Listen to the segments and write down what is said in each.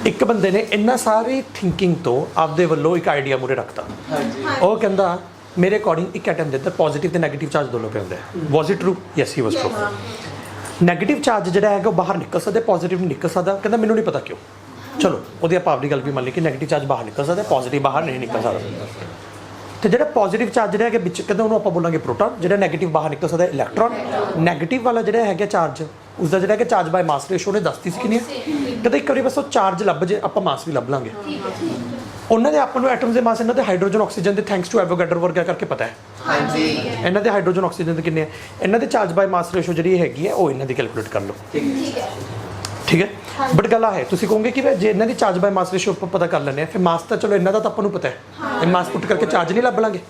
ਇੱਕ ਬੰਦੇ ਨੇ ਇੰਨਾ ਸਾਰੀ ਥਿੰਕਿੰਗ ਤੋਂ ਆਪਦੇ ਵੱਲੋਂ ਇੱਕ ਆਈਡੀਆ ਮੂਰੇ ਰੱਖਤਾ। ਉਹ ਕਹਿੰਦਾ ਮੇਰੇ ਅਕੋਰਡਿੰਗ ਇੱਕ ਐਟਮ ਦੇ ਅੰਦਰ ਪੋਜ਼ਿਟਿਵ ਤੇ ਨੈਗੇਟਿਵ ਚਾਰਜ ਦੋਨੋਂ ਪਏ ਹੁੰਦੇ ਆ। Was it true? Yes he was true. Negative charge ਜਿਹੜਾ ਹੈਗਾ ਉਹ ਬਾਹਰ ਨਿਕਲ ਸਕਦਾ, ਪੋਜ਼ਿਟਿਵ ਨਹੀਂ ਨਿਕਲ ਸਕਦਾ। ਕਹਿੰਦਾ ਮੈਨੂੰ ਨਹੀਂ ਪਤਾ ਕਿਉਂ। ਚਲੋ ਉਹਦੀ ਆਪਾਂ ਆਪਣੀ ਗੱਲ ਵੀ ਮੰਨ ਲਈ ਕਿ ਨੈਗੇਟਿਵ ਚਾਰਜ ਬਾਹਰ ਨਿਕਲ ਸਕਦਾ, ਪੋਜ਼ਿਟਿਵ ਬਾਹਰ ਨਹੀਂ ਨਿਕਲ ਸਕਦਾ। ਤੇ ਜਿਹੜਾ ਪੋਜ਼ਿਟਿਵ ਚਾਰਜ ਜਿਹੜਾ ਹੈਗਾ ਵਿੱਚ ਕਹਿੰਦਾ ਉਹਨੂੰ ਆਪਾਂ ਬੋਲਾਂਗੇ ਪ੍ਰੋਟੋਨ, ਜਿਹੜਾ ਨੈਗੇਟਿਵ ਬਾਹਰ ਨਿਕਲ ਸਕਦਾ ਇਲੈਕਟ੍ਰੋਨ। ਨੈਗੇਟਿਵ ਵਾਲਾ ਜਿਹੜਾ ਹੈਗਾ ਚਾਰਜ ਉਸਦਾ ਜਿਹੜਾ ਕਿ ਚਾਰਜ ਬਾਈ ਮਾਸ ਰੇਸ਼ੋ ਨੇ ਦੱਸਤੀ ਸੀ ਕਿੰਨੀ ਹੈ। ਕਹਿੰਦਾ ਇੱਕ ਵਾਰੀ ਬਸ ਉਹ ਚਾਰਜ ਲੱਭ ਜੇ ਆਪਾਂ ਮਾਸ ਵੀ ਲੱਭ ਲਾਂਗੇ। ਉਹਨਾਂ ਦੇ ਆਪਾਂ ਨੂੰ ਐਟਮਸ ਦੇ ਮਾਸ ਇਹਨਾਂ ਦੇ ਹਾਈਡਰੋਜਨ ਆਕਸੀਜਨ ਦੇ ਥੈਂਕਸ ਟੂ ਐਵੋਗੈਡਰੋ ਵਰਗਾ ਕਰਕੇ ਪਤਾ ਹੈ। ਹਾਂਜੀ ਇਹਨਾਂ ਦੇ ਹਾਈਡਰੋਜਨ ਆਕਸੀਜਨ ਦੇ ਕਿੰਨੇ ਹੈ, ਇਹਨਾਂ ਦੇ ਚਾਰਜ ਬਾਈ ਮਾਸ ਰੇਸ਼ੋ ਜਿਹੜੀ ਹੈਗੀ ਹੈ ਉਹ ਇਹਨਾਂ ਦੀ ਕੈਲਕੂਲੇਟ ਕਰ ਲਓ। ਠੀਕ ਹੈ। ਬਟ ਗੱਲ ਆ ਹੈ ਤੁਸੀਂ ਕਹੋਗੇ ਕਿ ਜੇ ਇਹਨਾਂ ਦੀ ਚਾਰਜ ਬਾਈ ਮਾਸ ਰੇਸ਼ੋ ਆਪਾਂ ਪਤਾ ਕਰ ਲੈਂਦੇ ਹਾਂ ਫਿਰ ਮਾਸ ਤਾਂ ਚਲੋ ਇਹਨਾਂ ਦਾ ਤਾਂ ਆਪਾਂ ਨੂੰ ਪਤਾ ਹੈ, ਇਹ ਮਾਸ ਪੁੱਟ ਕਰਕੇ ਚਾਰਜ ਨਹੀਂ ਲੱਭ ਲਾਂਗੇ।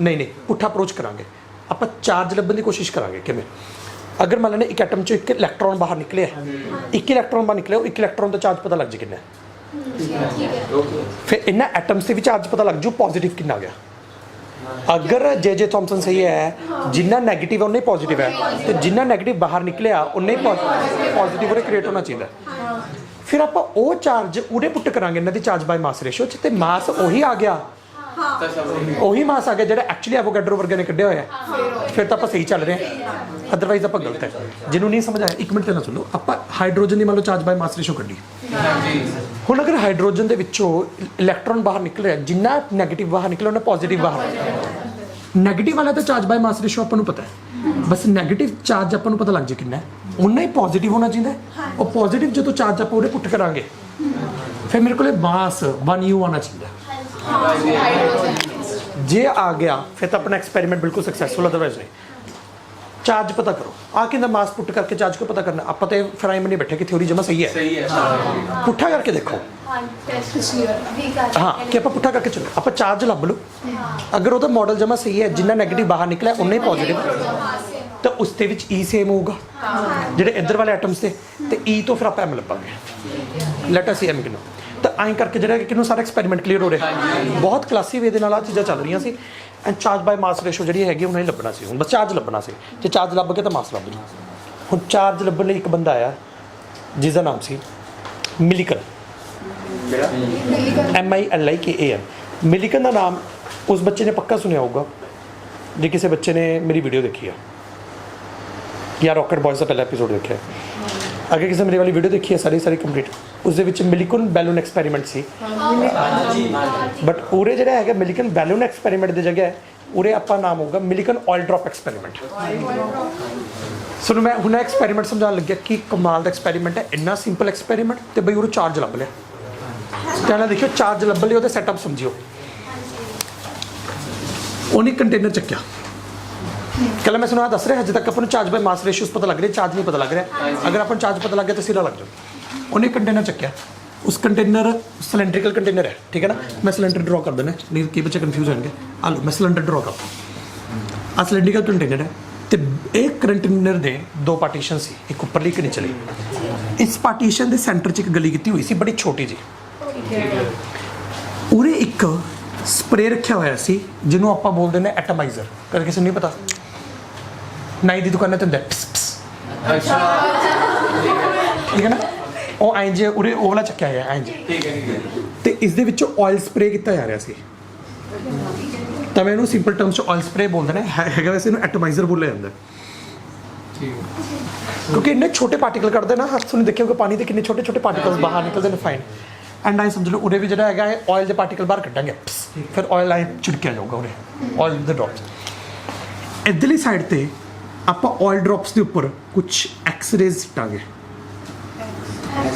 ਨਹੀਂ ਪੁੱਠਾ ਅਪਰੋਚ ਕਰਾਂਗੇ ਆਪਾਂ, ਚਾਰਜ ਲੱਭਣ ਦੀ ਕੋਸ਼ਿਸ਼ ਕਰਾਂਗੇ। ਕਿਵੇਂ? ਅਗਰ ਮੰਨ ਲੈਂਦੇ ਇੱਕ ਐਟਮ 'ਚੋਂ ਇੱਕ ਇਲੈਕਟ੍ਰੋਨ ਬਾਹਰ ਨਿਕਲਿਆ, ਇੱਕ ਇਲੈਕਟ੍ਰੋਨ ਬਾਹਰ ਨਿਕਲਿਆ, ਉਹ ਇੱਕ ਇਲੈਕਟ੍ਰੋਨ ਦਾ ਚਾਰਜ ਪਤਾ ਲੱਗ ਜੇ ਕਿੰਨਾ। ਫਿਰ ਇਹਨਾਂ ਐਟਮਸ ਤੇ ਵੀ ਚਾਰਜ ਪਤਾ ਲੱਗ ਜੂ ਪੋਜ਼ਿਟਿਵ ਕਿੰਨਾ ਗਿਆ। ਅਗਰ ਜੇ ਥਾਮਸਨ ਸਹੀ ਹੈ, ਜਿੰਨਾ ਨੈਗੇਟਿਵ ਹੈ ਉਨਾ ਹੀ ਪੋਜ਼ਿਟਿਵ ਹੈ, ਤੇ ਜਿੰਨਾ ਨੈਗੇਟਿਵ ਬਾਹਰ ਨਿਕਲਿਆ ਉਨਾ ਹੀ ਪੋਜ਼ਿਟਿਵ ਉਹਦੇ ਕ੍ਰੀਏਟ ਹੋਣਾ ਚਾਹੀਦਾ। ਫਿਰ ਆਪਾਂ ਉਹ ਚਾਰਜ ਉਹਦੇ ਪੁੱਟ ਕਰਾਂਗੇ ਇਹਨਾਂ ਦੀ ਚਾਰਜ ਬਾਈ ਮਾਸ ਰੇਸ਼ੋ 'ਚ, ਤੇ ਮਾਸ ਉਹੀ ਆ ਗਿਆ, ਉਹੀ ਮਾਸ ਆ ਗਿਆ ਜਿਹੜਾ ਐਕਚੁਅਲੀ ਐਵੋਗੈਡਰੋ ਵਰਗੇ ਨੇ ਕੱਢਿਆ ਹੋਇਆ। ਫਿਰ ਤਾਂ ਆਪਾਂ ਸਹੀ ਚੱਲ ਰਹੇ ਹਾਂ, ਅਦਰਵਾਈਜ਼ ਆਪਾਂ ਗਲਤ ਹੈ। ਜਿਹਨੂੰ ਨਹੀਂ ਸਮਝ ਆਇਆ ਇੱਕ ਮਿੰਟ ਤੇ ਨਾ ਸੁਣੋ। ਆਪਾਂ ਹਾਈਡਰੋਜਨ ਦੀ ਮੰਨ ਲਓ ਚਾਰਜ ਬਾਈ ਮਾਸ ਰੇਸ਼ੋ ਕੱਢੀ। ਹੁਣ ਅਗਰ ਹਾਈਡਰੋਜਨ ਦੇ ਵਿੱਚੋਂ ਇਲੈਕਟ੍ਰੋਨ ਬਾਹਰ ਨਿਕਲ ਰਿਹਾ, ਜਿੰਨਾ ਨੈਗੇਟਿਵ ਬਾਹਰ ਨਿਕਲਿਆ ਉਹਨਾਂ ਪੋਜ਼ਿਟਿਵ ਬਾਹਰ। ਨੈਗੇਟਿਵ ਵਾਲਾ ਤਾਂ ਚਾਰਜ ਬਾਈ ਮਾਸ ਰੇਸ਼ੋ ਆਪਾਂ ਨੂੰ ਪਤਾ ਹੈ, ਬਸ ਨੈਗੇਟਿਵ ਚਾਰਜ ਆਪਾਂ ਨੂੰ ਪਤਾ ਲੱਗ ਜੇ ਕਿੰਨਾ ਹੈ, ਉਨਾ ਹੀ ਪੋਜ਼ਿਟਿਵ ਹੋਣਾ ਚਾਹੀਦਾ। ਉਹ ਪੋਜ਼ਿਟਿਵ ਜਦੋਂ ਚਾਰਜ ਆਪਾਂ ਉਹਦੇ ਪੁੱਟ ਕਰਾਂਗੇ ਫਿਰ ਮੇਰੇ ਕੋਲ ਮਾਸ 1U ਆਉਣਾ ਚਾਹੀਦਾ। ਜੇ ਆ ਗਿਆ ਫਿਰ ਤਾਂ ਆਪਣਾ ਐਕਸਪੈਰੀਮੈਂਟ ਬਿਲਕੁਲ ਸਕਸੈਸਫੁਲ, ਅਦਰਵਾਈਜ਼ ਨਹੀਂ। ਚਾਰਜ ਪਤਾ ਕਰੋ, ਆ ਕਿੰਦਾ ਮਾਸ ਪੁੱਟ ਕਰਕੇ ਚਾਰਜ ਕੋ ਪਤਾ ਕਰਨਾ। ਆਪਾਂ ਤੇ ਫਿਰ ਆਈ ਨਹੀਂ ਬੈਠੇ ਕਿ ਥਿਉਰੀ ਜਮਾ ਸਹੀ ਹੈ, ਪੁੱਠਾ ਕਰਕੇ ਦੇਖੋ। ਹਾਂ ਕਿ ਆਪਾਂ ਪੁੱਠਾ ਕਰਕੇ ਚਲੋ, ਆਪਾਂ ਚਾਰਜ ਲੱਭ ਲਓ। ਅਗਰ ਉਹਦਾ ਮਾਡਲ ਜਮਾ ਸਹੀ ਹੈ, ਜਿੰਨਾ ਨੈਗੇਟਿਵ ਬਾਹਰ ਨਿਕਲਿਆ ਉਨਾ ਹੀ ਪੋਜ਼ਿਟਿਵ, ਤਾਂ ਉਸ ਦੇ ਵਿੱਚ E ਸੇਮ ਹੋਊਗਾ ਜਿਹੜੇ ਇੱਧਰ ਵਾਲੇ ਐਟਮਸ ਤੇ E ਤੋਂ ਫਿਰ ਆਪਾਂ M ਲੱਭਾਂਗੇ। ਲੈਟ ਅਸ ਸੀ M ਕਿੰਨਾ। ਤਾਂ ਐਂ ਕਰਕੇ ਜਿਹੜਾ ਕਿ ਕਿਨੂੰ ਸਾਰਾ ਐਕਸਪੈਰੀਮੈਂਟ ਕਲੀਅਰ ਹੋ ਰਿਹਾ। ਬਹੁਤ ਕਲਾਸੀ ਵੇ ਦੇ ਨਾਲ ਆ ਚੀਜ਼ਾਂ ਚੱਲ ਰਹੀਆਂ ਸੀ। And charge by mass ratio ਜਿਹੜੀ ਹੈਗੀ ਉਹਨਾਂ ਹੀ ਲੱਭਣਾ ਸੀ। ਹੁਣ ਬਸ ਚਾਰਜ ਲੱਭਣਾ ਸੀ, ਜੇ ਚਾਰਜ ਲੱਭ ਕੇ ਤਾਂ ਮਾਸ ਲੱਭ ਜੂ। ਹੁਣ ਚਾਰਜ ਲੱਭਣ ਲਈ ਇੱਕ ਬੰਦਾ ਆਇਆ ਜਿਸ ਦਾ ਨਾਮ ਸੀ ਮਿਲੀਕਨ, MILIKAN। ਮਿਲੀਕਨ ਦਾ ਨਾਮ ਉਸ ਬੱਚੇ ਨੇ ਪੱਕਾ ਸੁਣਿਆ ਹੋਊਗਾ ਜੇ ਕਿਸੇ ਬੱਚੇ ਨੇ ਮੇਰੀ ਵੀਡੀਓ ਦੇਖੀ ਆ ਜਾਂ ਰੌਕਟ ਬॉयਜ਼ ਦਾ ਪਹਿਲਾ ਐਪੀਸੋਡ ਦੇਖਿਆ। ਅਗਰ ਕਿਸੇ ਮੇਰੀ ਵਾਲੀ ਵੀਡੀਓ ਦੇਖੀ ਹੈ ਸਾਰੀ ਕੰਪਲੀਟ, ਉਸ ਦੇ ਵਿੱਚ ਮਿਲੀਕਨ ਬੈਲੂਨ ਐਕਸਪੈਰੀਮੈਂਟ ਸੀ। ਬਟ ਉਰੇ ਜਿਹੜਾ ਹੈਗਾ ਮਿਲੀਕਨ ਬੈਲੂਨ ਐਕਸਪੈਰੀਮੈਂਟ ਦੀ ਜਗ੍ਹਾ ਉਰੇ ਆਪਾਂ ਨਾਮ ਹੋਊਗਾ ਮਿਲੀਕਨ ਆਇਲ ਡ੍ਰੌਪ ਐਕਸਪੈਰੀਮੈਂਟ। ਸੋ ਮੈਂ ਹੁਣ ਐਕਸਪੈਰੀਮੈਂਟ ਸਮਝਾਉਣ ਲੱਗਿਆ ਕਿ ਕਮਾਲ ਦਾ ਐਕਸਪੈਰੀਮੈਂਟ ਹੈ, ਇੰਨਾ ਸਿੰਪਲ ਐਕਸਪੈਰੀਮੈਂਟ। ਤੇ ਬਈ ਉਹਨੂੰ ਚਾਰਜ ਲੱਭ ਲਿਆ। ਧਿਆਨ ਨਾਲ ਦੇਖਿਓ, ਚਾਰਜ ਲੱਭ ਲਿਆ, ਉਹਦਾ ਸੈਟਅਪ ਸਮਝਿਓ। ਉਹਨੇ ਕੰਟੇਨਰ ਚੱਕਿਆ। ਕੱਲ ਮੈਂ ਸੁਣਾ ਦੱਸ ਰਿਹਾ, ਹਜੇ ਤੱਕ ਆਪਾਂ ਨੂੰ ਚਾਰਜ ਬਾਈ ਮਾਸ ਰੇਸ਼ੀਓਸ ਪਤਾ ਲੱਗ ਰਿਹਾ, ਚਾਰਜ ਨਹੀਂ ਪਤਾ ਲੱਗ ਰਿਹਾ। ਅਗਰ ਆਪਾਂ ਨੂੰ ਚਾਰਜ ਪਤਾ ਲੱਗ ਗਿਆ ਤਾਂ ਸਿਰਾ ਲੱਗ ਜਾਊ। ਉਹਨੇ ਕੰਟੇਨਰ ਚੱਕਿਆ। ਉਸ ਕੰਟੇਨਰ ਸਿਲੈਂਡਰੀਕਲ ਕੰਟੇਨਰ ਹੈ, ਠੀਕ ਹੈ ਨਾ। ਮੈਂ ਸਿਲੰਡਰ ਡਰਾ ਕਰ ਦੇਣਾ, ਨਹੀਂ ਕਈ ਬੱਚੇ ਕਨਫਿਊਜ਼ ਹੋਣਗੇ। ਆ ਲਓ ਮੈਂ ਸਿਲੰਡਰ ਡਰਾ ਕਰਤਾ। ਆ ਸਿਲੰਡਰੀਕਲ ਕੰਟੇਨਰ ਹੈ ਤੇ ਇਹ ਕੰਟੇਨਰ ਦੇ ਦੋ ਪਾਰਟੀਸ਼ਨ ਸੀ, ਇੱਕ ਉੱਪਰਲੀ ਇੱਕ ਨਿਚਲੀ। ਇਸ ਪਾਰਟੀਸ਼ਨ ਦੇ ਸੈਂਟਰ 'ਚ ਇੱਕ ਗਲੀ ਕੀਤੀ ਹੋਈ ਸੀ ਬੜੀ ਛੋਟੀ ਜੀ। ਉਰੇ ਇੱਕ ਸਪਰੇ ਰੱਖਿਆ ਹੋਇਆ ਸੀ ਜਿਹਨੂੰ ਆਪਾਂ ਬੋਲਦੇ ਨੇ ਐਟਮਾਈਜ਼ਰ। ਕਦੇ ਕਿਸੇ ਨੂੰ ਨਹੀਂ ਪਤਾ, ਨਾਈ ਦੀ ਦੁਕਾਨਾਂ ਤੇ ਹੁੰਦਾ ਠੀਕ ਹੈ ਨਾ। ਉਹ ਐਂ ਜੇ ਉਰੇ ਉਹ ਵਾਲਾ ਚੱਕਿਆ ਹੋਇਆ ਐਂ ਜੇ, ਤੇ ਇਸ ਦੇ ਵਿੱਚੋਂ ਆਇਲ ਸਪਰੇ ਕੀਤਾ ਜਾ ਰਿਹਾ ਸੀ। ਤਾਂ ਮੈਂ ਇਹਨੂੰ ਸਿੰਪਲ ਟਰਮਸ 'ਚ ਆਇਲ ਸਪਰੇ ਬੋਲਦੇ ਨੇ, ਹੈਗਾ ਵੈਸੇ ਇਹਨੂੰ ਐਟਮਾਈਜ਼ਰ ਬੋਲਿਆ ਜਾਂਦਾ ਕਿਉਂਕਿ ਇੰਨੇ ਛੋਟੇ ਪਾਰਟੀਕਲ ਕੱਢਦੇ ਨਾ। ਹੱਥ ਨੂੰ ਦੇਖਿਆ ਹੋਗਾ ਪਾਣੀ ਦੇ ਕਿੰਨੇ ਛੋਟੇ ਛੋਟੇ ਪਾਰਟੀਕਲਸ ਬਾਹਰ ਨਿਕਲਦੇ ਨੇ ਫਾਈਨ। ਐਂਡ ਆਈ ਸਮਝ ਲਓ ਉਰੇ ਵੀ ਜਿਹੜਾ ਹੈਗਾ ਹੈ ਆਇਲ ਦੇ ਪਾਰਟੀਕਲ ਬਾਹਰ ਕੱਢਾਂਗੇ, ਫਿਰ ਆਇਲ ਆਏ ਛਿੜਕਿਆ ਜਾਊਗਾ ਉਰੇ ਆਇਲ ਦੇ ਡ੍ਰੌਪਸ। ਇੱਧਰਲੀ ਸਾਈਡ ਤੇ ਆਪਾਂ ਆਇਲ ਡ੍ਰੌਪਸ ਦੇ ਉੱਪਰ ਕੁਛ ਐਕਸਰੇਜ਼ ਸਿੱਟਾਂਗੇ।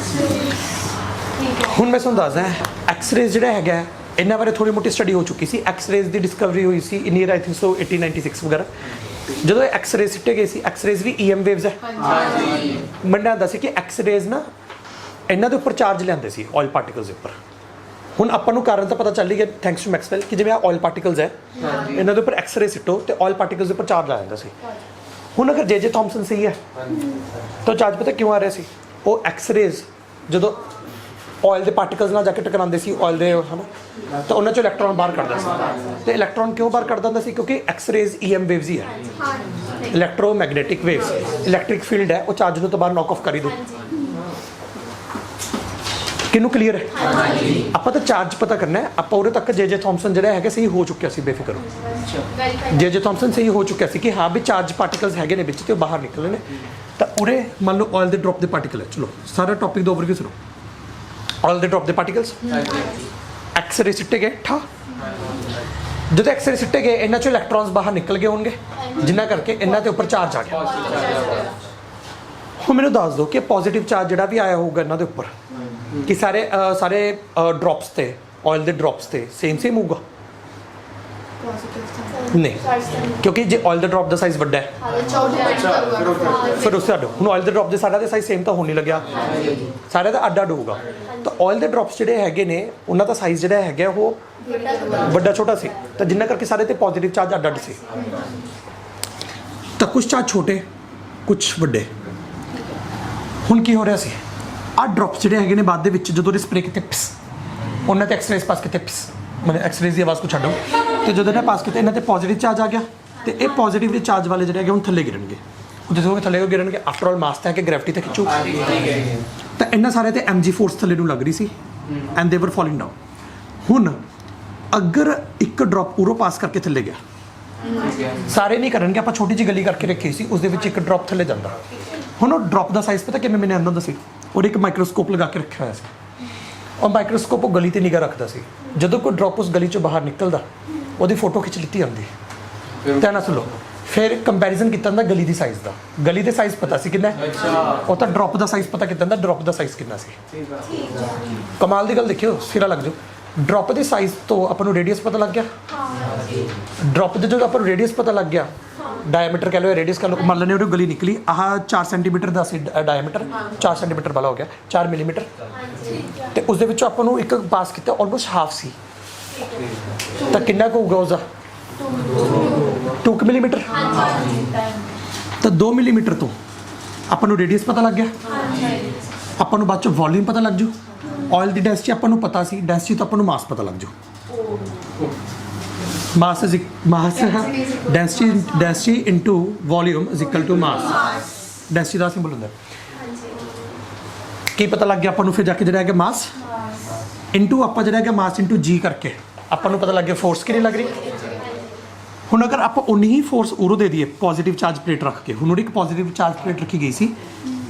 ਹੁਣ ਮੈਂ ਤੁਹਾਨੂੰ ਦੱਸਦਾ ਐਕਸਰੇਜ਼ ਜਿਹੜਾ ਹੈਗਾ ਇਹਨਾਂ ਬਾਰੇ ਥੋੜੀ ਮੋਟੀ ਸਟੱਡੀ ਹੋ ਚੁੱਕੀ ਸੀ। ਐਕਸਰੇਜ਼ ਦੀ ਡਿਸਕਵਰੀ ਹੋਈ ਸੀ ਇਨ ਈਅਰ ਆਈ ਥਿੰਕ ਸੋ 1896 ਵਗੈਰਾ। ਜਦੋਂ ਐਕਸਰੇਜ਼ ਸਿੱਟੇ ਗਏ ਸੀ, ਐਕਸਰੇਜ਼ ਵੀ EM ਵੇਵਸ ਹੈ। ਮੰਨਿਆ ਜਾਂਦਾ ਸੀ ਕਿ ਐਕਸਰੇਜ਼ ਨਾ ਇਹਨਾਂ ਦੇ ਉੱਪਰ ਚਾਰਜ ਲਿਆਉਂਦੇ ਸੀ ਆਇਲ ਪਾਰਟੀਕਲਸ ਦੇ ਉੱਪਰ। ਹੁਣ ਆਪਾਂ ਨੂੰ ਕਾਰਨ ਤਾਂ ਪਤਾ ਚੱਲ ਹੀ ਗਿਆ ਥੈਂਕਸ ਟੂ ਮੈਕਸਵੈਲ ਕਿ ਜਿਵੇਂ ਆਇਲ ਪਾਰਟੀਕਲਸ ਹੈ ਇਹਨਾਂ ਦੇ ਉੱਪਰ ਐਕਸਰੇ ਸਿੱਟੋ ਤੇ ਆਇਲ ਪਾਰਟੀਕਲਸ ਦੇ ਉੱਪਰ ਚਾਰਜ ਆ ਜਾਂਦਾ ਸੀ। ਹੁਣ ਅਗਰ ਜੇ ਥਾਮਸਨ ਸਹੀ ਹੈ ਤਾਂ ਚਾਰਜ ਪਤਾ ਕਿਉਂ ਆ ਰਿਹਾ ਸੀ? ਉਹ ਐਕਸਰੇਜ਼ ਜਦੋਂ ਆਇਲ ਦੇ ਪਾਰਟੀਕਲਸ ਨਾਲ ਜਾ ਕੇ ਟਕਰਾਉਂਦੇ ਸੀ ਆਇਲ ਦੇ ਹੈ ਨਾ, ਤਾਂ ਉਹਨਾਂ 'ਚੋਂ ਇਲੈਕਟ੍ਰੋਨ ਬਾਹਰ ਕੱਢਦਾ ਸੀ। ਤੇ ਇਲੈਕਟ੍ਰੋਨ ਕਿਉਂ ਬਾਹਰ ਕੱਢਦਾ ਹੁੰਦਾ ਸੀ? ਕਿਉਂਕਿ ਐਕਸਰੇਜ਼ EM ਵੇਵਸ ਹੀ ਹੈ, ਇਲੈਕਟ੍ਰੋਮੈਗਨੈਟਿਕ ਵੇਵਸ। ਇਲੈਕਟ੍ਰਿਕ ਫੀਲਡ ਹੈ, ਉਹ ਚਾਰਜ ਨੂੰ ਤਾਂ ਬਾਹਰ ਨੌਕ ਆਫ ਕਰ ਹੀ ਦੋ। ਕਿਹਨੂੰ ਕਲੀਅਰ ਹੈ? ਆਪਾਂ ਤਾਂ ਚਾਰਜ ਪਤਾ ਕਰਨਾ ਹੈ। ਆਪਾਂ ਉਰੇ ਤੱਕ ਜੇ ਥਾਮਸਨ ਜਿਹੜਾ ਹੈਗਾ ਸਹੀ ਹੋ ਚੁੱਕਿਆ ਸੀ, ਬੇਫਿਕਰ ਹੋ। ਜੇ ਥਾਮਸਨ ਸਹੀ ਹੋ ਚੁੱਕਿਆ ਸੀ ਕਿ ਹਾਂ ਵੀ ਚਾਰਜ ਪਾਰਟੀਕਲਸ ਹੈਗੇ ਨੇ ਵਿੱਚ ਤੇ ਉਹ ਬਾਹਰ ਨਿਕਲੇ ਨੇ। ਤਾਂ ਉਰੇ ਮੰਨ ਲਓ ਆਇਲ ਦੇ ਡ੍ਰੌਪ ਦੇ ਪਾਰਟੀਕਲ ਹੈ। ਚਲੋ ਸਾਰਾ ਟੌਪਿਕ ਦਾ ਓਵਰਵਿਊ ਸੁਣੋ। ਆਇਲ ਦੇ ਡ੍ਰੌਪ ਦੇ ਪਾਰਟੀਕਲਸ ਐਕਸ-ਰੇ ਸਿੱਟੇ ਗਏ ਠਾ। ਜਦੋਂ ਐਕਸ-ਰੇ ਸਿੱਟੇ ਗਏ ਇਹਨਾਂ ਚੋਂ ਇਲੈਕਟ੍ਰੋਨਸ ਬਾਹਰ ਨਿਕਲ ਗਏ ਹੋਣਗੇ, ਜਿਨ੍ਹਾਂ ਕਰਕੇ ਇਹਨਾਂ ਦੇ ਉੱਪਰ ਚਾਰਜ ਆ ਗਿਆ। ਹੁਣ ਮੈਨੂੰ ਦੱਸ ਦਿਓ ਕਿ ਪੋਜ਼ਿਟਿਵ ਚਾਰਜ ਜਿਹੜਾ ਵੀ ਆਇਆ ਹੋਊਗਾ ਇਹਨਾਂ ਦੇ ਉੱਪਰ ਕਿ ਸਾਰੇ ਡ੍ਰੌਪਸ ਤੇ ਆਇਲ ਦੇ ਡ੍ਰੌਪਸ ਤੇ ਸੇਮ ਹੋਊਗਾ? ਨਹੀਂ, ਕਿਉਂਕਿ ਜੇ ਆਇਲ ਦਾ ਡ੍ਰੌਪ ਦਾ ਸਾਈਜ਼ ਵੱਡਾ ਹੈ ਫਿਰ ਉਸ ਤੋਂ ਹੁਣ ਆਇਲ ਦੇ ਡ੍ਰੌਪ ਦੇ ਸਾਰਿਆਂ ਦੇ ਸਾਈਜ਼ ਸੇਮ ਤਾਂ ਹੋਣ ਨਹੀਂ ਲੱਗਿਆ, ਸਾਰਿਆਂ ਦਾ ਅੱਡ ਹੋਊਗਾ। ਤਾਂ ਆਇਲ ਦੇ ਡ੍ਰੌਪਸ ਜਿਹੜੇ ਹੈਗੇ ਨੇ ਉਹਨਾਂ ਦਾ ਸਾਈਜ਼ ਜਿਹੜਾ ਹੈਗਾ ਉਹ ਵੱਡਾ ਛੋਟਾ ਸੀ, ਤਾਂ ਜਿੰਨਾ ਕਰਕੇ ਸਾਰੇ ਤੇ ਪੋਜ਼ਿਟਿਵ ਚਾਰਜ ਅੱਡ ਸੀ। ਤਾਂ ਕੁਝ ਚਾਰਜ ਛੋਟੇ ਕੁਝ ਵੱਡੇ। ਹੁਣ ਕੀ ਹੋ ਰਿਹਾ ਸੀ? ਆਹ ਡ੍ਰੌਪਸ ਜਿਹੜੇ ਹੈਗੇ ਨੇ ਬਾਅਦ ਦੇ ਵਿੱਚ ਜਦੋਂ ਸਪਰੇ ਕੀਤੇ ਪਿਸ, ਉਹਨਾਂ ਤੇ ਐਕਸ-ਰੇਜ਼ ਪਾਸ ਕੀਤੇ ਪਿਸ, ਮਤਲਬ ਐਕਸ-ਰੇਜ਼ ਦੀ ਆਵਾਜ਼ ਨੂੰ ਛੱਡੋ, ਤੇ ਜਦੋਂ ਇਹਨਾਂ ਪਾਸ ਕੀਤੇ ਇਹਨਾਂ ਤੇ ਪੋਜ਼ਿਟਿਵ ਚਾਰਜ ਆ ਗਿਆ ਤੇ ਇਹ ਪੋਜ਼ਿਟਿਵਲੀ ਚਾਰਜ ਵਾਲੇ ਜਿਹੜੇ ਹੈਗੇ ਹੁਣ ਥੱਲੇ ਗਿਰਨਗੇ। ਜਦੋਂ ਥੱਲੇ ਗਿਰਨਗੇ ਆਫਟਰ ਆਲ ਮਾਸ ਤਾਂ ਹੈ ਕਿ ਗ੍ਰੈਵਿਟੀ ਤੇ ਖਿੱਚੂ, ਤਾਂ ਇਹਨਾਂ ਸਾਰੇ ਤੇ mg ਫੋਰਸ ਥੱਲੇ ਨੂੰ ਲੱਗ ਰਹੀ ਸੀ ਐਂਡ ਦੇ ਵਰ ਫਾਲਿੰਗ ਡਾਊਨ। ਹੁਣ ਅਗਰ ਇੱਕ ਡ੍ਰੌਪ ਉਰੋਂ ਪਾਸ ਕਰਕੇ ਥੱਲੇ ਗਿਆ, ਸਾਰੇ ਨਹੀਂ ਕਰਨਗੇ, ਆਪਾਂ ਛੋਟੀ ਜਿਹੀ ਗਲੀ ਕਰਕੇ ਰੱਖੀ ਸੀ, ਉਸ ਦੇ ਵਿੱਚ ਇੱਕ ਡ੍ਰੌਪ ਥੱਲੇ ਜਾਂਦਾ। ਹੁਣ ਉਹ ਡ੍ਰੌਪ ਦਾ ਸਾਈਜ਼ ਪਤਾ ਕਿਵੇਂ ਮੈਨੇ ਅੰਦਰ ਦੱਸੀ, ਔਰ ਇੱਕ ਮਾਈਕਰੋਸਕੋਪ ਲਗਾ ਕੇ ਰੱਖਿਆ ਹੋਇਆ ਸੀ। ਉਹ ਮਾਈਕਰੋਸਕੋਪ ਉਹ ਗਲੀ ਤੇ ਨਿਗਾਹ ਰੱਖਦਾ ਸੀ। ਜਦੋਂ ਕੋਈ ਡ੍ਰੌਪ ਉਸ ਗਲੀ ਚੋਂ ਬਾਹਰ ਨਿਕਲਦਾ ਉਹਦੀ ਫੋਟੋ ਖਿੱਚ ਲਿੱਤੀ ਜਾਂਦੀ। ਧਿਆਨ ਨਾਲ ਸੁਣੋ। ਫਿਰ ਕੰਪੈਰੀਜ਼ਨ ਕੀਤਾ ਜਾਂਦਾ ਗਲੀ ਦੀ ਸਾਈਜ਼ ਦਾ। ਗਲੀ ਦੇ ਸਾਈਜ਼ ਪਤਾ ਸੀ ਕਿੰਨਾ, ਉਹ ਤਾਂ ਡ੍ਰੌਪ ਦਾ ਸਾਈਜ਼ ਪਤਾ ਕੀਤਾ ਜਾਂਦਾ ਡ੍ਰੌਪ ਦਾ ਸਾਈਜ਼ ਕਿੰਨਾ ਸੀ। ਕਮਾਲ ਦੀ ਗੱਲ ਦੇਖਿਓ, ਸਿਰਾ ਲੱਗ ਜਾਓ। ਡ੍ਰੌਪ ਦੇ ਸਾਈਜ਼ ਤੋਂ ਆਪਾਂ ਨੂੰ ਰੇਡੀਅਸ ਪਤਾ ਲੱਗ ਗਿਆ। ਡ੍ਰੌਪ ਦੇ ਜਦੋਂ ਆਪਾਂ ਨੂੰ ਰੇਡੀਅਸ ਪਤਾ ਲੱਗ ਗਿਆ, ਡਾਇਆਮੀਟਰ ਕਹਿ ਲਓ, ਰੇਡੀਅਸ ਕਹਿ ਲਓ, ਮੰਨ ਲੈਂਦੇ ਉਹ ਗਲੀ ਨਿਕਲੀ ਆਹ 4 ਸੈਂਟੀਮੀਟਰ ਦਾ ਸੀ ਡਾਇਆਮੀਟਰ, 4 ਸੈਂਟੀਮੀਟਰ ਵਾਲਾ ਹੋ ਗਿਆ 4 ਮਿਲੀਮੀਟਰ, ਤੇ ਉਸ ਦੇ ਵਿੱਚੋਂ ਆਪਾਂ ਨੂੰ ਇੱਕ ਪਾਸ ਕੀਤਾ ਆਲਮੋਸਟ ਹਾਫ ਸੀ, ਤਾਂ ਕਿੰਨਾ ਕੁ ਹੋਊਗਾ ਉਸਦਾ? 2 ਮਿਲੀਮੀਟਰ। ਤਾਂ 2 ਮਿਲੀਮੀਟਰ ਤੋਂ ਆਪਾਂ ਨੂੰ ਰੇਡੀਅਸ ਪਤਾ ਲੱਗ ਗਿਆ। ਆਪਾਂ ਨੂੰ ਬਾਅਦ ਚੋਂ ਵੋਲਿਊਮ ਪਤਾ ਲੱਗ ਜੂ। ਆਇਲ ਦੀ ਡੈਂਸਿਟੀ ਆਪਾਂ ਨੂੰ ਪਤਾ ਸੀ, ਡੈਂਸਿਟੀ ਤੋਂ ਆਪਾਂ ਨੂੰ ਮਾਸ ਪਤਾ ਲੱਗ ਜੂ। mass density into volume is equal to mass। density the symbol ਹੁੰਦਾ ਕੀ ਪਤਾ ਲੱਗ ਗਿਆ ਆਪਾਂ ਨੂੰ? ਫਿਰ ਜਾ ਕੇ ਜਿਹੜਾ ਹੈਗਾ ਮਾਸ ਇਨਟੂ ਆਪਾਂ ਜਿਹੜਾ ਹੈਗਾ ਮਾਸ ਇਨਟੂ ਜੀ ਕਰਕੇ ਆਪਾਂ ਨੂੰ ਪਤਾ ਲੱਗ ਗਿਆ ਫੋਰਸ ਕਿੰਨੀ ਲੱਗ ਰਹੀ। ਹੁਣ ਅਗਰ ਆਪਾਂ ਉਨੀ ਹੀ ਫੋਰਸ ਉਰੋਂ ਦੇ ਦਈਏ ਪੋਜ਼ਿਟਿਵ ਚਾਰਜ ਪਲੇਟ ਰੱਖ ਕੇ, ਹੁਣ ਇੱਕ ਪੋਜ਼ਿਟਿਵ ਚਾਰਜ ਪਲੇਟ ਰੱਖੀ ਗਈ ਸੀ,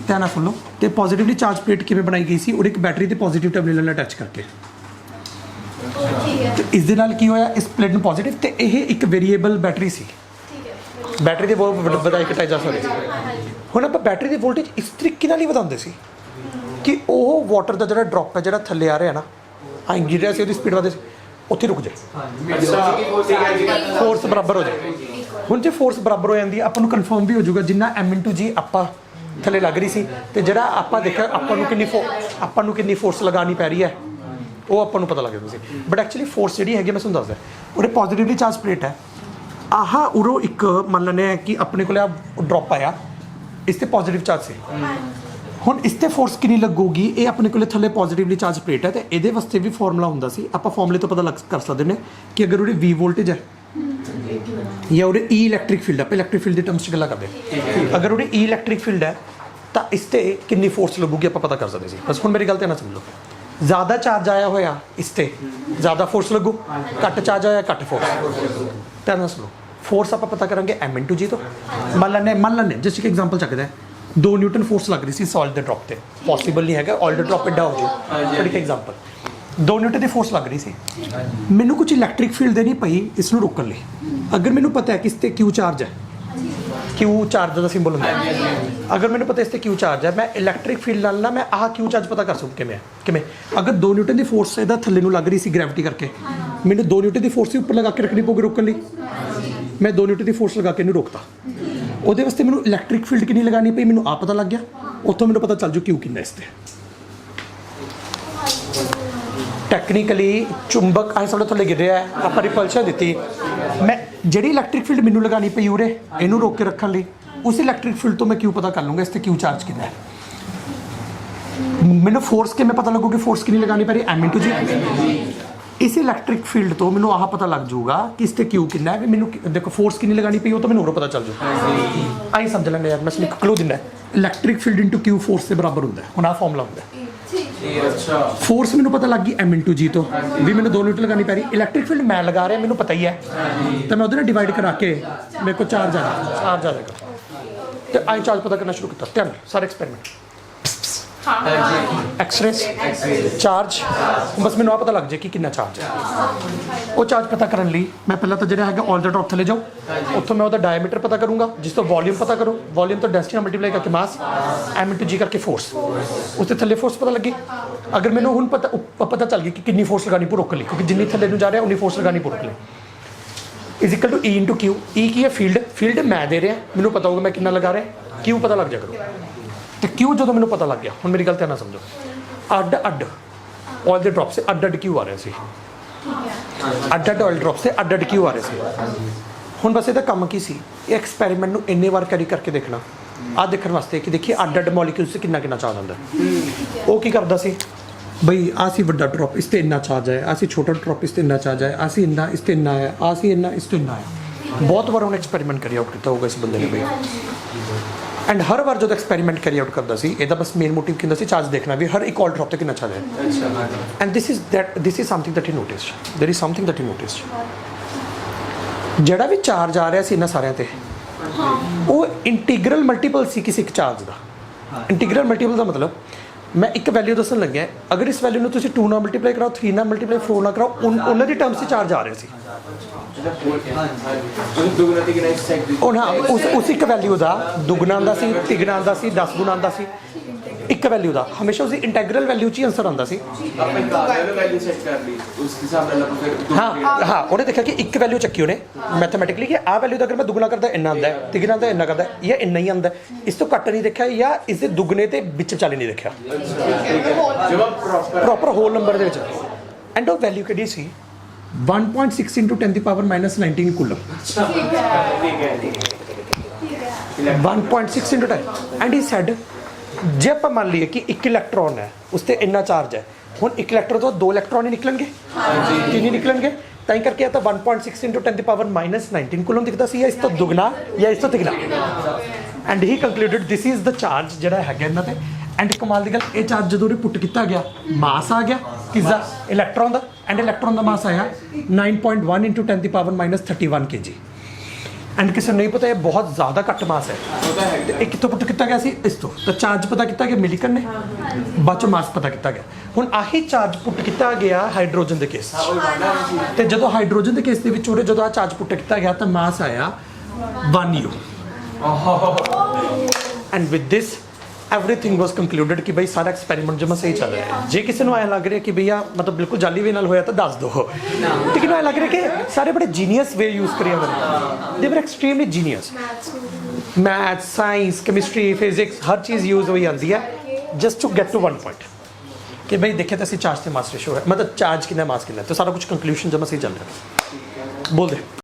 ਧਿਆਨ ਨਾਲ ਸੁਣ ਲਓ। ਤੇ ਪੋਜ਼ਿਟਿਵਲੀ ਚਾਰਜ ਪਲੇਟ ਕਿਵੇਂ ਬਣਾਈ ਗਈ ਸੀ? ਔਰ ਇੱਕ ਬੈਟਰੀ ਤੇ ਪੋਜ਼ਿਟਿਵ ਟਰਮੀਨਲ ਨਾਲ ਅਟੈਚ ਕਰਕੇ। ਤੇ ਇਸ ਦੇ ਨਾਲ ਕੀ ਹੋਇਆ? ਇਸ ਪਲੇਟ ਨੂੰ ਪੋਜ਼ਿਟਿਵ, ਤੇ ਇਹ ਇੱਕ ਵੇਰੀਏਬਲ ਬੈਟਰੀ ਸੀ। ਬੈਟਰੀ ਦੇ ਬਹੁਤ ਵਧਾਈ ਘਟਾਈ ਜਾ ਸਕਦੀ ਸੀ। ਹੁਣ ਆਪਾਂ ਬੈਟਰੀ ਦੀ ਵੋਲਟੇਜ ਇਸ ਤਰੀਕੇ ਨਾਲ ਹੀ ਵਧਾਉਂਦੇ ਸੀ ਕਿ ਉਹ ਵਾਟਰ ਦਾ ਜਿਹੜਾ ਡ੍ਰੌਪ ਹੈ ਜਿਹੜਾ ਥੱਲੇ ਆ ਰਿਹਾ ਨਾ, ਆਈ ਗਿਰ ਰਿਹਾ ਸੀ, ਉਹਦੀ ਸਪੀਡ ਵਧੇ ਉੱਥੇ ਰੁਕ ਜਾਏ, ਫੋਰਸ ਬਰਾਬਰ ਹੋ ਜਾਏ। ਹੁਣ ਜੇ ਫੋਰਸ ਬਰਾਬਰ ਹੋ ਜਾਂਦੀ ਹੈ ਆਪਾਂ ਨੂੰ ਕਨਫਰਮ ਵੀ ਹੋ ਜਾਊਗਾ ਜਿੰਨਾ m/g ਆਪਾਂ ਥੱਲੇ ਲੱਗ ਰਹੀ ਸੀ, ਤੇ ਜਿਹੜਾ ਆਪਾਂ ਦੇਖਿਆ ਆਪਾਂ ਨੂੰ ਕਿੰਨੀ ਫੋਰਸ ਲਗਾਉਣੀ ਪੈ ਰਹੀ ਹੈ ਉਹ ਆਪਾਂ ਨੂੰ ਪਤਾ ਲੱਗ ਜਾਂਦਾ ਸੀ। ਬਟ ਐਕਚੁਅਲੀ ਫੋਰਸ ਜਿਹੜੀ ਹੈਗੀ ਮੈਂ ਤੁਹਾਨੂੰ ਦੱਸਦਾ, ਉਹਦੇ ਪੋਜ਼ਿਟਿਵਲੀ ਚਾਰਜ ਪਲੇਟ ਹੈ। ਆਹ ਉਰੋਂ ਇੱਕ ਮੰਨ ਲੈਂਦੇ ਹਾਂ ਕਿ ਆਪਣੇ ਕੋਲ ਆ ਡ੍ਰੌਪ ਆਇਆ, ਇਸ ਤੇ ਪੋਜ਼ਿਟਿਵ ਚਾਰਜ ਸੀ। ਹੁਣ ਇਸ ਤੇ ਫੋਰਸ ਕਿੰਨੀ ਲੱਗੂਗੀ? ਇਹ ਆਪਣੇ ਕੋਲੇ ਥੱਲੇ ਪੋਜ਼ਿਟਿਵਲੀ ਚਾਰਜ ਪਲੇਟ ਹੈ, ਤੇ ਇਹਦੇ ਵਾਸਤੇ ਵੀ ਫਾਰਮੂਲਾ ਹੁੰਦਾ ਸੀ। ਆਪਾਂ ਫਾਰਮੂਲੇ ਤੋਂ ਪਤਾ ਕਰ ਸਕਦੇ ਨੇ ਕਿ ਅਗਰ ਉਹਦੇ V ਵੋਲਟੇਜ ਹੈ ਜਾਂ ਉਹਦੇ E ਇਲੈਕਟ੍ਰਿਕ ਫੀਲਡ, ਆਪਾਂ ਇਲੈਕਟ੍ਰਿਕ ਫੀਲਡ ਦੀ ਟਰਮਸ 'ਚ ਗੱਲਾਂ ਕਰਦੇ, ਅਗਰ ਉਹਦੇ E ਇਲੈਕਟ੍ਰਿਕ ਫੀਲਡ ਹੈ ਤਾਂ ਇਸ ਤੇ ਕਿੰਨੀ ਫੋਰਸ ਲੱਗੂਗੀ ਆਪਾਂ ਪਤਾ ਕਰ ਸਕਦੇ ਸੀ। ਬਸ ਹੁਣ ਮੇਰੀ ਗੱਲ ਤੇ ਨਾ ਸਮਝ ਲਓ, ਜ਼ਿਆਦਾ ਚਾਰਜ ਆਇਆ ਹੋਇਆ ਇਸ ਤੇ ਜ਼ਿਆਦਾ ਫੋਰਸ ਲੱਗੂ, ਘੱਟ ਚਾਰਜ ਆਇਆ ਘੱਟ ਫੋਰਸ। ਧਿਆਨ ਨਾਲ ਸੁਣੋ, ਫੋਰਸ ਆਪਾਂ ਪਤਾ ਕਰਾਂਗੇ m/g ਤੋਂ। ਮੰਨ ਲੈਂਦੇ ਜਸਟ ਇੱਕ ਐਗਜ਼ਾਮਪਲ ਚੱਕਦੇ 2 ਨਿਊਟਨ ਫੋਰਸ ਲੱਗ ਰਹੀ ਸੀ ਸੋਲਿਡ ਦੇ ਡ੍ਰੌਪ ਤੇ। ਪੋਸੀਬਲ ਨਹੀਂ ਹੈਗਾ ਆਇਲ ਦੇ ਡ੍ਰੌਪ ਐਡਾ ਹੋ ਜਾਊ, ਪਰ ਇੱਕ ਐਗਜ਼ਾਮਪਲ 2 ਨਿਊਟਨ ਦੀ ਫੋਰਸ ਲੱਗ ਰਹੀ ਸੀ। ਮੈਨੂੰ ਕੁਝ ਇਲੈਕਟ੍ਰਿਕ ਫੀਲਡ ਦੇਣੀ ਪਈ ਇਸ ਨੂੰ ਰੋਕਣ ਲਈ। ਅਗਰ ਮੈਨੂੰ ਪਤਾ ਹੈ ਕਿ ਇਸ ਤੇ Q ਚਾਰਜ ਹੈ, Q ਚਾਰਜ ਦਾ ਸਿੰਬਲ ਹੁੰਦਾ ਹੈ, ਅਗਰ ਮੈਨੂੰ ਪਤਾ ਇਸ ਤੇ Q ਚਾਰਜ ਹੈ, ਮੈਂ ਇਲੈਕਟ੍ਰਿਕ ਫੀਲਡ ਨਾਲ ਨਾ ਮੈਂ ਆਹ Q ਚਾਰਜ ਪਤਾ ਕਰ ਸਕੂੰ ਕਿਵੇਂ ਅਗਰ 2 ਨਿਊਟਨ ਦੀ ਫੋਰਸ ਇਹਦਾ ਥੱਲੇ ਨੂੰ ਲੱਗ ਰਹੀ ਸੀ ਗ੍ਰੈਵਿਟੀ ਕਰਕੇ, ਮੈਨੂੰ 2 ਨਿਊਟਨ ਦੀ ਫੋਰਸ ਹੀ ਉੱਪਰ ਲਗਾ ਕੇ ਰੱਖਣੀ ਪਊਗੀ ਰੋਕਣ ਲਈ। ਮੈਂ 2 ਨਿਊਟਨ ਦੀ ਫੋਰਸ ਲਗਾ ਕੇ ਇਹਨੂੰ ਰੋਕਤਾ, ਉਹਦੇ ਵਾਸਤੇ ਮੈਨੂੰ ਇਲੈਕਟ੍ਰਿਕ ਫੀਲਡ ਕਿੰਨੀ ਲਗਾਉਣੀ ਪਈ ਮੈਨੂੰ ਆਹ ਪਤਾ ਲੱਗ ਗਿਆ, ਉੱਥੋਂ ਮੈਨੂੰ ਪਤਾ ਚੱਲ ਜੂ Q ਕਿੰਨਾ ਇਸ ਤੇ। ਟੈਕਨੀਕਲੀ ਚੁੰਬਕ ਆਹ ਸਾਡੇ ਥੱਲੇ ਗਿਰ ਰਿਹਾ ਹੈ, ਆਪਾਂ ਰਿਪਲਸ਼ਨ ਦਿੱਤੀ, ਮੈਂ ਜਿਹੜੀ ਇਲੈਕਟ੍ਰਿਕ ਫੀਲਡ ਮੈਨੂੰ ਲਗਾਉਣੀ ਪਈ ਉਰੇ ਇਹਨੂੰ ਰੋਕ ਕੇ ਰੱਖਣ ਲਈ, ਉਸ ਇਲੈਕਟ੍ਰਿਕ ਫੀਲਡ ਤੋਂ ਮੈਂ Q ਪਤਾ ਕਰ ਲੂੰਗਾ ਇਸ ਤੇ Q ਚਾਰਜ ਕਿੰਨਾ ਹੈ। ਮੈਨੂੰ ਫੋਰਸ ਕਿਵੇਂ ਪਤਾ ਲੱਗੂਗੀ? ਫੋਰਸ ਕਿੰਨੀ ਲਗਾਉਣੀ ਪੈ ਰਹੀ m/g। ਇਸ ਇਲੈਕਟ੍ਰਿਕ ਫੀਲਡ ਤੋਂ ਮੈਨੂੰ ਆਹ ਪਤਾ ਲੱਗ ਜਾਊਗਾ ਕਿ ਇਸ ਤੇ Q ਕਿੰਨਾ ਹੈ। ਵੀ ਮੈਨੂੰ ਦੇਖੋ ਫੋਰਸ ਕਿੰਨੀ ਲਗਾਉਣੀ ਪਈ ਉਹ ਤਾਂ ਮੈਨੂੰ ਉਰੋਂ ਪਤਾ ਚੱਲ ਜਾਊ। ਆਈ ਸਮਝ ਲੈਂਦੇ ਯਾਰ, ਮੈਂ ਸਿਰਫ ਕਲੂ ਦਿੰਦਾ, electric field into Q force ਦੇ ਬਰਾਬਰ ਹੁੰਦਾ। ਹੁਣ ਆਹ ਫਾਰਮੂਲਾ ਹੁੰਦਾ, अच्छा ਫੋਰਸ ਮੈਨੂੰ ਪਤਾ ਲੱਗ ਗਈ m/g ਤੋਂ ਵੀ ਮੈਨੂੰ 2 ਨਿਊਟਨ ਲਗਾਉਣੀ ਪੈ ਰਹੀ। ਇਲੈਕਟ੍ਰਿਕ ਫੀਲਡ ਮੈਂ ਲਗਾ ਰਿਹਾ, ਮੈਨੂੰ ਪਤਾ ਹੀ ਹੈ, ਤਾਂ ਮੈਂ ਉਹਦੇ ਨਾਲ ਡਿਵਾਈਡ ਕਰਾ ਕੇ ਮੇਰੇ ਕੋਲ ਚਾਰਜ ਆ ਜਾਏਗਾ। ਤੇ ਆਈ ਚਾਰਜ ਪਤਾ ਕਰਨਾ ਸ਼ੁਰੂ ਕੀਤਾ। ਧਿਆਨ ਸਾਰੇ ਐਕਸਪੈਰੀਮੈਂਟ ਐਕਸ-ਰੇਸ ਚਾਰਜ, ਬਸ ਮੈਨੂੰ ਆ ਪਤਾ ਲੱਗ ਜਾਏ ਕਿ ਕਿੰਨਾ ਚਾਰਜ ਹੈ। ਉਹ ਚਾਰਜ ਪਤਾ ਕਰਨ ਲਈ ਮੈਂ ਪਹਿਲਾਂ ਤਾਂ ਜਿਹੜਾ ਹੈਗਾ ਆਲ ਦਾ ਡ੍ਰੌਪ ਥੱਲੇ ਜਾਓ, ਉੱਥੋਂ ਮੈਂ ਉਹਦਾ ਡਾਇਮੀਟਰ ਪਤਾ ਕਰੂੰਗਾ, ਜਿਸ ਤੋਂ ਵੋਲਿਊਮ ਪਤਾ ਕਰੋ, ਵੋਲਿਊਮ ਤੋਂ ਡੈਂਸਿਟੀ ਨਾਲ ਮਲਟੀਪਲਾਈ ਕਰਕੇ ਮਾਸ m/g ਕਰਕੇ ਫੋਰਸ, ਉਸ ਤੇ ਥੱਲੇ ਫੋਰਸ ਪਤਾ ਲੱਗੀ। ਅਗਰ ਮੈਨੂੰ ਹੁਣ ਪਤਾ ਚੱਲ ਗਈ ਕਿ ਕਿੰਨੀ ਫੋਰਸ ਲਗਾਣੀ ਪੂਰਕ ਲਈ, ਕਿਉਂਕਿ ਜਿੰਨੀ ਥੱਲੇ ਨੂੰ ਜਾ ਰਿਹਾ ਉਨੀ ਫੋਰਸ ਲਗਾਣੀ ਪੂਰਕ ਲਈ, is equal to E × Q। E ਕੀ ਹੈ? ਫੀਲਡ ਮੈਂ ਦੇ ਰਿਹਾ, ਮੈਨੂੰ ਪਤਾ ਹੋਊਗਾ ਮੈਂ ਕਿੰਨਾ ਲਗਾ ਰਿਹਾ। Q ਪਤਾ ਲੱਗ ਜਾ ਕਰੋ, ਤੇ Q ਜਦੋਂ ਮੈਨੂੰ ਪਤਾ ਲੱਗ ਗਿਆ, ਹੁਣ ਮੇਰੀ ਗੱਲ ਧਿਆਨ ਨਾਲ ਸਮਝੋ, ਅੱਡ ਆਇਲ ਦੇ ਡ੍ਰੌਪ ਸੇ ਅੱਡ Q ਆ ਰਿਹਾ ਸੀ, ਅੱਡ ਆਇਲ ਡ੍ਰੌਪ ਸੇ ਅੱਡ Q ਆ ਰਿਹਾ ਸੀ। ਹੁਣ ਬਸ ਇਹਦਾ ਕੰਮ ਕੀ ਸੀ? ਇਹ ਐਕਸਪੈਰੀਮੈਂਟ ਨੂੰ ਇੰਨੇ ਵਾਰ ਕੈਰੀ ਕਰਕੇ ਦੇਖਣਾ, ਆਹ ਦੇਖਣ ਵਾਸਤੇ ਕਿ ਦੇਖੀਏ ਅੱਡ ਮੋਲੀਕਿਊਲ ਸੇ ਕਿੰਨਾ ਚਾਰਜ ਆਉਂਦਾ। ਉਹ ਕੀ ਕਰਦਾ ਸੀ ਬਈ, ਆਹ ਸੀ ਵੱਡਾ ਡ੍ਰੌਪ, ਇਸ ਤੇ ਇੰਨਾ ਚਾਰਜ ਹੈ, ਆਹ ਸੀ ਛੋਟਾ ਡ੍ਰੌਪ, ਇਸ ਤੇ ਇੰਨਾ ਚਾਰਜ ਹੈ, ਆਹ ਸੀ ਇੰਨਾ, ਇਸ ਤੇ ਇੰਨਾ ਹੈ, ਆਹ ਸੀ ਇੰਨਾ, ਇਸ ਤੇ ਇੰਨਾ ਹੈ। ਬਹੁਤ ਵਾਰ ਉਹਨੇ ਐਕਸਪੈਰੀਮੈਂਟ ਕਰੀ ਆਊਟ ਕੀਤਾ ਹੋਊਗਾ ਇਸ ਬੰਦੇ ਨੇ ਬਈ। ਐਂਡ ਹਰ ਵਾਰ ਜਦੋਂ ਐਕਸਪੈਰੀਮੈਂਟ ਕੈਰੀ ਆਊਟ ਕਰਦਾ ਸੀ, ਇਹਦਾ ਬਸ ਮੇਨ ਮੋਟਿਵ ਕਿੰਦਾ ਸੀ? ਚਾਰਜ ਦੇਖਣਾ ਵੀ ਹਰ ਇੱਕ ਆਲ ਡ੍ਰੌਪ ਤੇ ਕਿੰਨਾ ਚਾਰਜ ਹੈ। And this is something that he noticed, there is something that he noticed. ਜਿਹੜਾ ਵੀ ਚਾਰਜ ਆ ਰਿਹਾ ਸੀ ਇਹਨਾਂ ਸਾਰਿਆਂ ਤੇ, ਉਹ ਇੰਟੀਗਰਲ ਮਲਟੀਪਲ ਸੀ ਕਿਸੇ ਇੱਕ ਚਾਰਜ ਦਾ। ਇੰਟੀਗਰਲ ਮਲਟੀਪਲ ਦਾ ਮਤਲਬ ਮੈਂ ਇੱਕ ਵੈਲਿਊ ਦੱਸਣ ਲੱਗਿਆ, ਅਗਰ ਇਸ ਵੈਲਿਊ ਨੂੰ ਤੁਸੀਂ 2 ਨਾਲ ਮਲਟੀਪਲਾਈ ਕਰਾਓ, 3 ਨਾਲ ਮਲਟੀਪਲਾਈ, 4 ਨਾਲ ਕਰਾਓ, ਉਹਨਾਂ ਦੀ ਟਰਮਸ 'ਚ ਚਾਰਜ ਆ ਰਿਹਾ ਸੀ। ਉਹ ਨਾ ਉਸ ਇੱਕ ਵੈਲਿਊ ਦਾ ਦੁੱਗਣਾ ਆਉਂਦਾ ਸੀ, ਤਿੱਗਣਾ ਆਉਂਦਾ ਸੀ, 10 ਗੁਣਾ ਆਉਂਦਾ ਸੀ। ਇੱਕ ਵੈਲਿਊ ਦਾ ਹਮੇਸ਼ਾ ਉਸਦੀ ਇੰਟੈਗਰਲ ਵੈਲਿਊ 'ਚ ਹੀ ਆਨਸਰ ਆਉਂਦਾ ਸੀ। ਹਾਂ, ਉਹਨੇ ਦੇਖਿਆ ਕਿ ਇੱਕ ਵੈਲਿਊ ਚੱਕੀ ਉਹਨੇ ਮੈਥਮੈਟਿਕਲੀ ਕਿ ਆਹ ਵੈਲਿਊ ਦਾ ਅਗਰ ਮੈਂ ਦੁੱਗਣਾ ਕਰਦਾ ਇੰਨਾ ਆਉਂਦਾ ਹੈ, ਤਿੱਗਣਾ ਦਾ ਇੰਨਾ ਕਰਦਾ ਜਾਂ ਇੰਨਾ ਹੀ ਆਉਂਦਾ, ਇਸ ਤੋਂ ਘੱਟ ਨਹੀਂ ਦੇਖਿਆ ਜਾਂ ਇਸ ਦੇ ਦੁੱਗਣੇ ਤੇ ਵਿੱਚ ਵਿਚਾਲੇ ਨਹੀਂ ਦੇਖਿਆ, ਪ੍ਰੋਪਰ ਹੋਲ ਨੰਬਰ ਦੇ ਵਿੱਚ। ਐਂਡ ਉਹ ਵੈਲਿਊ ਕਿਹੜੀ ਸੀ? 1.6 × 10⁻⁻19 ਕੂਲਮ। 1.6 × 10 ਐਂਡ ਹੀ ਸੈਡ, ਜੇ ਆਪਾਂ ਮੰਨ ਲਈਏ ਕਿ ਇੱਕ ਇਲੈਕਟ੍ਰੋਨ ਹੈ, ਉਸ ਤੇ ਇੰਨਾ ਚਾਰਜ ਹੈ, ਹੁਣ ਇੱਕ ਇਲੈਕਟ੍ਰੋਨ ਤੋਂ 2 ਇਲੈਕਟ੍ਰੋਨ ਹੀ ਨਿਕਲਣਗੇ, ਕਿੰਨੇ ਨਿਕਲਣਗੇ? ਤਾਂ ਹੀ ਕਰਕੇ ਤਾਂ 1.6 × 10⁻⁻19 ਕੂਲਮ ਦਿਖਦਾ ਸੀ, ਜਾਂ ਇਸ ਤੋਂ ਦੁਗਣਾ ਜਾਂ ਇਸ ਤੋਂ ਤਿਗਣਾ। And he concluded this is the charge ਜਿਹੜਾ ਹੈਗਾ ਇਹਨਾਂ ਤੇ। ਐਂਡ ਕਮਾਲ ਦੀ ਗੱਲ, ਇਹ ਚਾਰਜ ਜਦੋਂ ਰਿਪੁੱਟ ਕੀਤਾ ਗਿਆ, ਮਾਸ ਆ ਗਿਆ ਕਿਸਦਾ? ਇਲੈਕਟ੍ਰੋਨ ਦਾ। ਐਂਡ ਇਲੈਕਟ੍ਰੋਨ ਦਾ ਮਾਸ ਆਇਆ 9.1 × 10⁻31 kg। ਐਂਡ ਕਿਸੇ ਨੂੰ ਨਹੀਂ ਪਤਾ ਇਹ ਬਹੁਤ ਜ਼ਿਆਦਾ ਘੱਟ ਮਾਸ ਹੈ। ਇਹ ਕਿੱਥੋਂ ਪੁੱਟ ਕੀਤਾ ਗਿਆ ਸੀ? ਇਸ ਤੋਂ। ਤਾਂ ਚਾਰਜ ਪਤਾ ਕੀਤਾ ਗਿਆ ਮਿਲੀਕਨ ਨੇ, ਬਾਅਦ ਚੋਂ ਮਾਸ ਪਤਾ ਕੀਤਾ ਗਿਆ। ਹੁਣ ਆਹੀ ਚਾਰਜ ਪੁੱਟ ਕੀਤਾ ਗਿਆ ਹਾਈਡਰੋਜਨ ਦੇ ਕੇਸ 'ਚ, ਤੇ ਜਦੋਂ ਹਾਈਡਰੋਜਨ ਦੇ ਕੇਸ ਦੇ ਵਿੱਚ ਜਦੋਂ ਆਹ ਚਾਰਜ ਪੁੱਟ ਕੀਤਾ ਗਿਆ ਤਾਂ ਮਾਸ ਆਇਆ 1 U। And with this everything was concluded कि भाई सारा एक्सपेरिमेंट जमा सही चल रहा है। जे किसी को ऐ लग रहा है कि भैया मतलब बिल्कुल जाली वे नाल होया तो दस दो, लेकिन ऐ लग रहा है कि सारे बड़े जीनियस वे यूज करिए उन्होंने। They were extremely genius. Math, science, chemistry, physics हर चीज़ यूज हुई आती है just to get to one point कि भाई देखे तो चार्ज से मास रेशो है, मतलब चार्ज कितना मास कितना, तो सारा कुछ कंक्लूशन जमा सही चल रहा है। बोल दे।